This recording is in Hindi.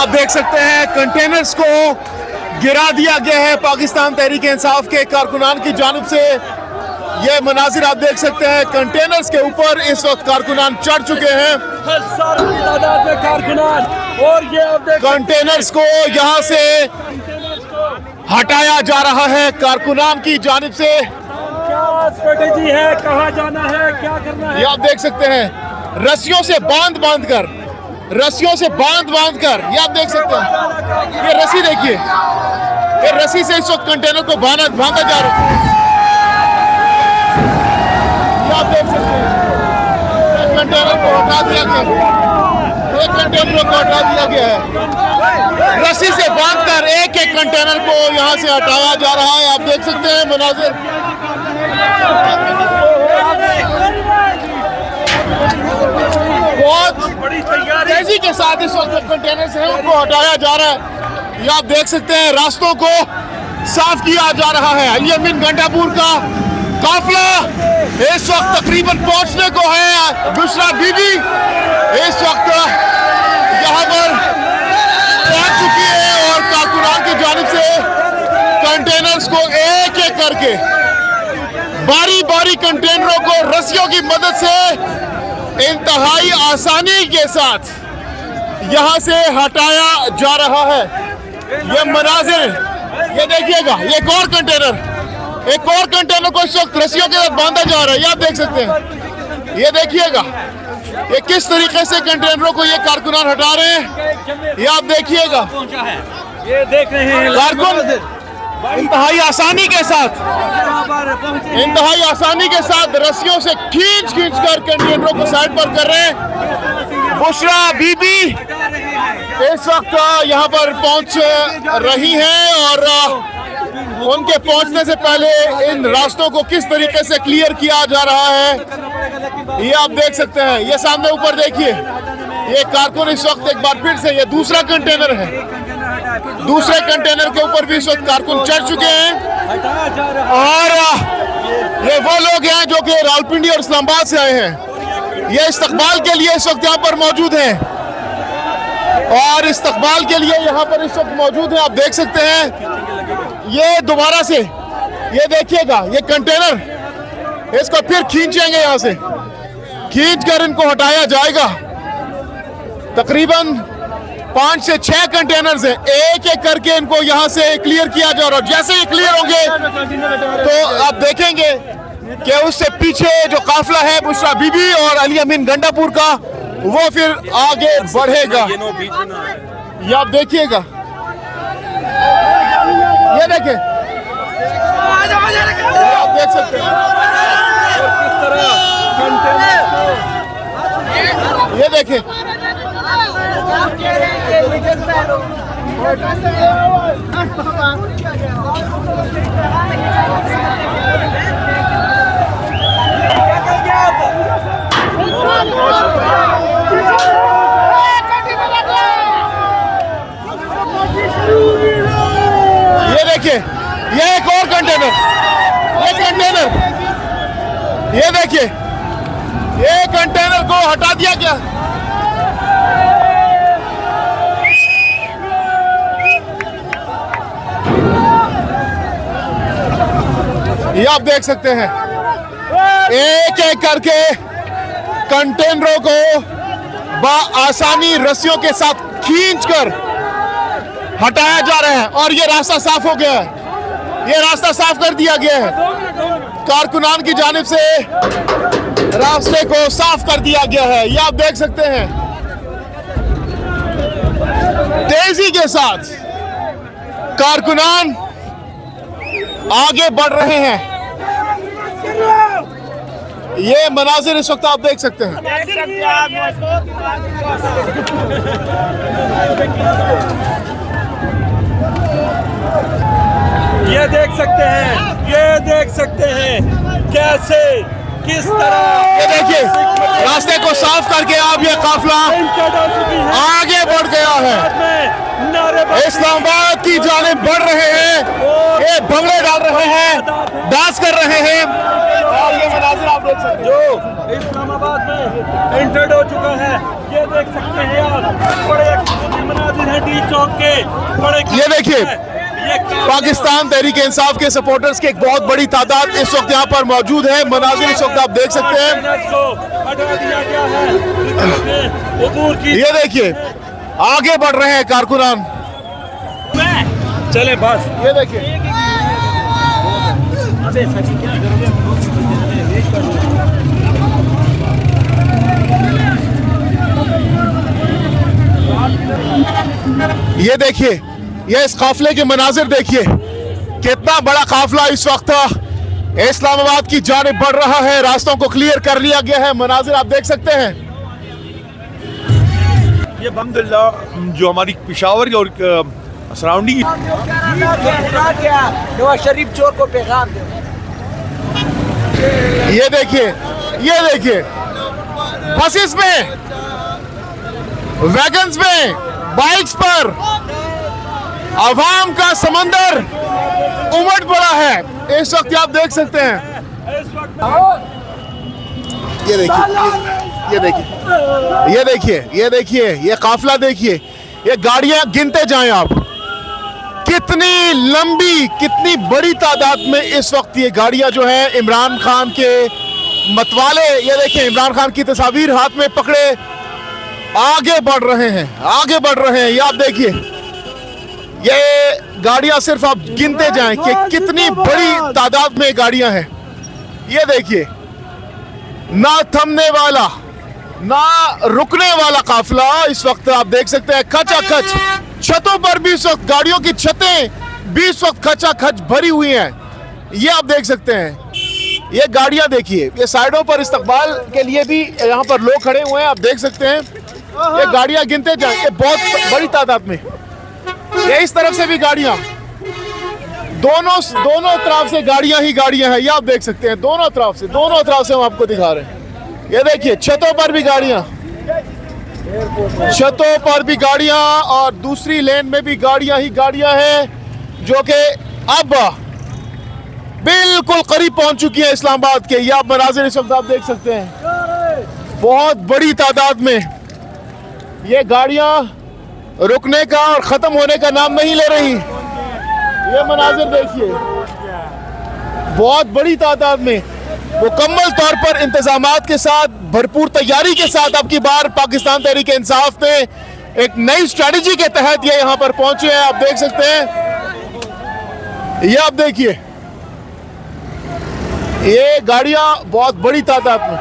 आप देख सकते हैं कंटेनर्स को गिरा दिया गया है पाकिस्तान तहरीक इंसाफ के कारकुनान की जानिब से। ये मनाजिर आप देख सकते हैं, कंटेनर्स के ऊपर इस वक्त कारकुनान चढ़ चुके हैं। तादाद में कारकुनान और ये आप देख कंटेनर्स को यहाँ से हटाया जा रहा है कारकुनान की जानिब से। क्या स्ट्रेटेजी है, कहाँ जाना है, क्या करना है? ये आप देख सकते हैं रस्सियों से बांध कर, ये आप देख सकते हैं। ये रस्सी देखिए, ये रस्सी से इस वक्त कंटेनर को बांधा जा रहा है। ये आप देख सकते हैं कंटेनर को हटा दिया गया, है रस्सी से बांधकर एक एक कंटेनर को यहाँ से हटाया जा रहा है। आप देख सकते हैं मनाजिर। बहुत तेजी के साथ इस वक्त कंटेनर से उनको हटाया जा रहा है। ये आप देख सकते हैं रास्तों को साफ किया जा रहा है। अली अमीन गंडापुर का काफिला इस वक्त तकरीबन पहुंचने को है। बुशरा बीबी इस वक्त यहाँ पर पहुंच चुकी है और कारकुनान की जानिब से कंटेनर्स को एक एक करके बारी बारी कंटेनरों को रस्सियों की मदद से इंतहाई आसानी के साथ यहाँ से हटाया जा रहा है। ये मनाजिर ये देखिएगा, ये एक और कंटेनर को इस वक्त रस्सियों के साथ बांधा जा रहा है। ये आप देख सकते हैं, ये देखिएगा ये किस तरीके से कंटेनरों को ये कारकुनान हटा रहे हैं। ये आप देखिएगा, ये देख रहे हैं कारकुन इंतहाई आसानी के साथ रस्सियों से खींच कर कंटेनरों को साइड पर कर रहे हैं। बुशरा बीबी इस वक्त यहाँ पर पहुंच रही हैं और उनके पहुंचने से पहले इन रास्तों को किस तरीके से क्लियर किया जा रहा है ये आप देख सकते हैं। ये सामने ऊपर देखिए, ये कारकुन इस वक्त एक बार फिर से, ये दूसरा कंटेनर है, दूसरे कंटेनर के ऊपर भी इस वक्त कारकुन चढ़ चुके हैं और ये वो लोग हैं जो कि रावलपिंडी और इस्लामाबाद से आए हैं। ये इस्तकबाल के लिए इस वक्त यहाँ पर मौजूद हैं और इस्तकबाल के लिए यहाँ पर इस वक्त मौजूद हैं। आप देख सकते हैं ये दोबारा से, ये देखिएगा ये कंटेनर इसको फिर खींचेंगे, यहाँ से खींच कर इनको हटाया जाएगा। तकरीबन 5 से 6 कंटेनर्स हैं, एक एक करके इनको यहाँ से क्लियर किया जा रहा है। जैसे ही क्लियर होंगे तो आप देखेंगे कि उससे पीछे जो काफिला है बुशरा बीबी और अली अमीन गंडापुर का, वो फिर आगे बढ़ेगा। ये आप देखिएगा, ये देखें, आप देख सकते हैं किस तरह ये देखें, ये देखिए, ये एक और कंटेनर, ये देखिए, ये कंटेनर को हटा दिया गया। ये आप देख सकते हैं एक एक करके कंटेनरों को बआसानी रस्सियों के साथ खींचकर हटाया जा रहा है और ये रास्ता साफ हो गया है, ये रास्ता साफ कर दिया गया है। कारकुनान की जानिब से रास्ते को साफ कर दिया गया है। ये आप देख सकते हैं तेजी के साथ कारकुनान आगे बढ़ रहे हैं। ये मनाजिर इस वक्त आप देख सकते हैं। ये देख सकते हैं कैसे किस तरह ये देखिए रास्ते को साफ करके अब ये काफिला आगे बढ़ गया है, इस्लामाबाद की जानिब बढ़ रहे हैं। ये भंगड़े डाल रहे हैं, डांस कर रहे हैं और ये मनाजिर आप देख सकते हैं जो इस्लामाबाद में एंटर्ड हो चुका है। ये देख सकते हैं यार, बड़े मनाजिर हैं डी चौक के बड़े। ये देखिए, पाकिस्तान तहरीक इंसाफ के सपोर्टर्स की एक बहुत बड़ी तादाद इस वक्त यहाँ पर मौजूद है। मनाजिर इस वक्त आप देख सकते हैं। हटा दिया गया है उबूर की। ये देखिए, आगे बढ़ रहे हैं कारकुनान। चले बस। ये देखिए, ये देखिए, ये इस काफिले के मनाजिर देखिए, कितना बड़ा काफिला इस वक्त इस्लामाबाद की जानिब बढ़ रहा है। रास्तों को क्लियर कर लिया गया है। मनाजिर आप देख सकते हैं। ये अल्हम्दुलिल्लाह जो हमारी पेशावर और सराउंडिंग, नवाज शरीफ चोर को पैगाम दो। ये देखिए, ये देखिए, बसेस में, वैगन्स में, बाइक्स पर अवाम का समंदर उमड़ पड़ा है। इस वक्त आप देख सकते हैं। ये देखिए, ये देखिए, ये देखिए, ये देखिए, ये काफिला देखिए, ये गाड़ियां गिनते जाएं आप, कितनी लंबी, कितनी बड़ी तादाद में इस वक्त ये गाड़ियां जो है इमरान खान के मतवाले, ये देखिए इमरान खान की तस्वीर हाथ में पकड़े आगे बढ़ रहे हैं, आगे बढ़ रहे हैं। ये आप देखिए, ये गाड़ियां सिर्फ आप गिनते जाएं कि कितनी बड़ी तादाद में गाड़ियां हैं। ये देखिए, ना थमने वाला ना रुकने वाला काफिला इस वक्त आप देख सकते हैं। खचाखच छतों पर भी इस वक्त गाड़ियों की छतें भी इस वक्त खचाखच भरी हुई हैं। ये आप देख सकते हैं। ये गाड़ियां देखिए, ये साइडों पर इस्तकबाल के लिए भी यहाँ पर लोग खड़े हुए हैं, आप देख सकते हैं। ये गाड़ियां गिनते जाएं, ये बहुत बड़ी तादाद में। ये इस तरफ से भी गाड़ियां, दोनों तरफ से गाड़ियां ही गाड़ियां हैं। ये आप देख सकते हैं, दोनों तरफ से हम आपको दिखा रहे हैं। ये देखिए, छतों पर भी गाड़ियां, छतों पर भी गाड़ियां और दूसरी लेन में भी गाड़ियां ही गाड़ियां हैं जो कि अब बिल्कुल करीब पहुंच चुकी है इस्लामाबाद के। ये आप मनाजिर इस वक्त आप देख सकते हैं। बहुत बड़ी तादाद में ये गाड़ियां रुकने का और खत्म होने का नाम नहीं ले रही। ये मनाजिर देखिए, बहुत बड़ी तादाद में मुकम्मल तौर पर इंतजामात के साथ, भरपूर तैयारी के साथ अब की बार पाकिस्तान तहरीक इंसाफ ने एक नई स्ट्रैटेजी के तहत ये यहाँ पर पहुंचे हैं। आप देख सकते हैं। ये आप देखिए, ये गाड़ियां बहुत बड़ी तादाद में।